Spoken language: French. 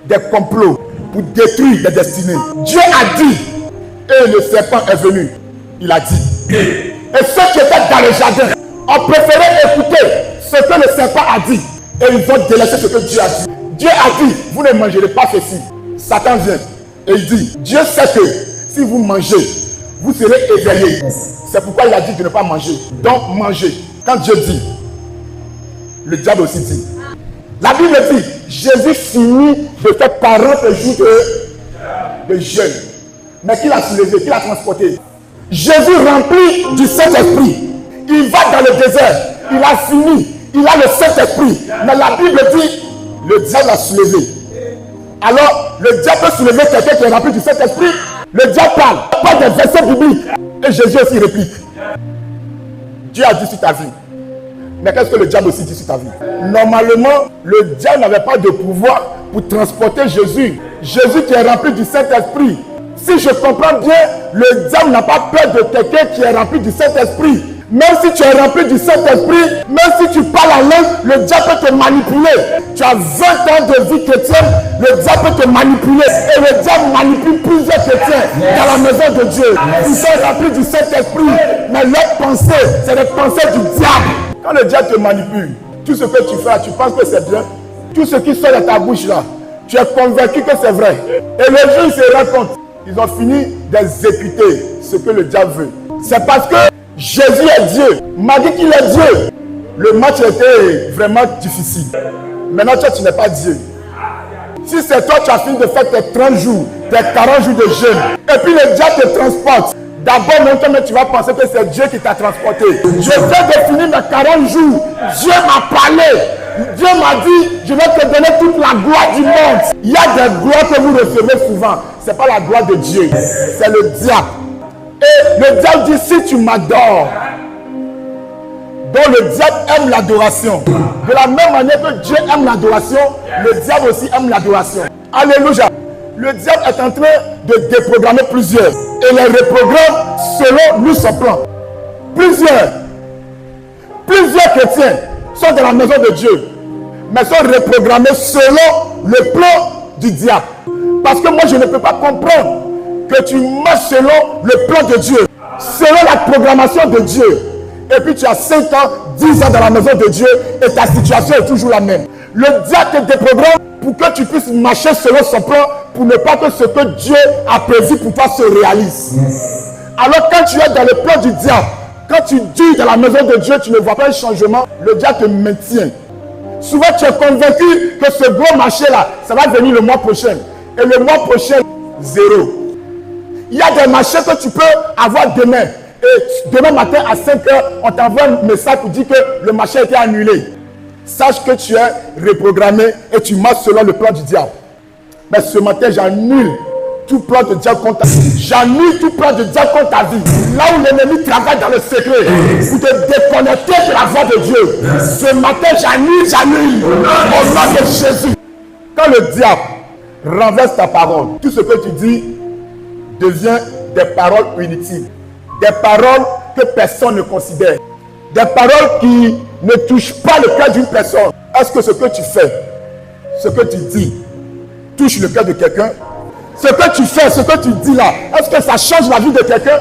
des complots pour détruire les destinées. Dieu a dit, et le serpent est venu. Il a dit. Et ceux qui étaient dans le jardin ont préféré écouter ce que le serpent a dit. Et ils ont délaissé ce que Dieu a dit. Dieu a dit, vous ne mangerez pas ceci. Satan vient et il dit, Dieu sait que si vous mangez, vous serez éveillés. C'est pourquoi il a dit de ne pas manger. Donc mangez. Quand Dieu dit, le diable aussi dit. La Bible dit, Jésus finit de faire 40 jours de jeûne. Mais qui l'a soulevé, qui l'a transporté? Jésus rempli du Saint-Esprit. Il va dans le désert. Il a fini. Il a le Saint-Esprit. Mais la Bible dit, le diable l'a soulevé. Alors, le diable peut soulever quelqu'un qui est rempli du Saint-Esprit. Le diable parle des versets bibliques. Et Jésus aussi réplique. Dieu a dit sur ta vie. Mais qu'est-ce que le diable aussi dit sur ta vie? Normalement, le diable n'avait pas de pouvoir pour transporter Jésus. Jésus qui est rempli du Saint-Esprit. Si je comprends bien, le diable n'a pas peur de quelqu'un qui est rempli du Saint-Esprit. Même si tu es rempli du Saint-Esprit, même si tu parles en langue, le diable peut te manipuler. Tu as 20 ans de vie chrétienne, le diable peut te manipuler. Et le diable manipule plusieurs chrétiens dans la maison de Dieu. Ils sont remplis du Saint-Esprit, mais leurs pensées, c'est les pensées du diable. Quand le diable te manipule, tout ce que tu fais, tu penses que c'est bien. Tout ce qui sort de ta bouche là, tu es convaincu que c'est vrai. Et le jour où ils se rendent compte, ils ont fini d'exécuter ce que le diable veut. C'est parce que Jésus est Dieu. Malgré qu'il est Dieu, le match était vraiment difficile. Maintenant, toi, tu n'es pas Dieu. Si c'est toi, tu as fini de faire tes 30 jours, tes 40 jours de jeûne, et puis le diable te transporte. D'abord, maintenant, tu vas penser que c'est Dieu qui t'a transporté. Je viens de finir mes 40 jours. Dieu m'a parlé. Dieu m'a dit, je vais te donner toute la gloire du monde. Il y a des gloires que vous recevez souvent. Ce n'est pas la gloire de Dieu, c'est le diable. Et le diable dit, si tu m'adores, donc le diable aime l'adoration. De la même manière que Dieu aime l'adoration, le diable aussi aime l'adoration. Alléluia. Le diable est en train de déprogrammer plusieurs. Et les reprogramme selon lui son plan. Plusieurs chrétiens sont dans la maison de Dieu, mais sont reprogrammés selon le plan du diable. Parce que moi je ne peux pas comprendre que tu marches selon le plan de Dieu, selon la programmation de Dieu. Et puis tu as 5 ans, 10 ans dans la maison de Dieu et ta situation est toujours la même. Le diable te déprogramme pour que tu puisses marcher selon son plan, pour ne pas que ce que Dieu a prévu pour toi se réalise. Alors quand tu es dans le plan du diable, quand tu dis dans la maison de Dieu, tu ne vois pas un changement, le diable te maintient. Souvent tu es convaincu que ce gros marché-là, ça va venir le mois prochain. Et le mois prochain, zéro. Il y a des marchés que tu peux avoir demain. Et demain matin à 5 h, on t'envoie un message pour dire que le marché a été annulé. Sache que tu es reprogrammé et tu marches selon le plan du diable. Mais ce matin, j'annule tout plan de diable contre ta vie. J'annule tout plan de diable contre ta vie. Là où l'ennemi travaille dans le secret, pour te déconnecter de la voix de Dieu. Ce matin, j'annule. Au nom de Jésus. Quand le diable renverse ta parole, tout ce que tu dis devient des paroles inutiles. Des paroles que personne ne considère. Des paroles qui ne touchent pas le cœur d'une personne. Est-ce que ce que tu fais, ce que tu dis, touche le cœur de quelqu'un? Ce que tu fais, ce que tu dis là, est-ce que ça change la vie de quelqu'un?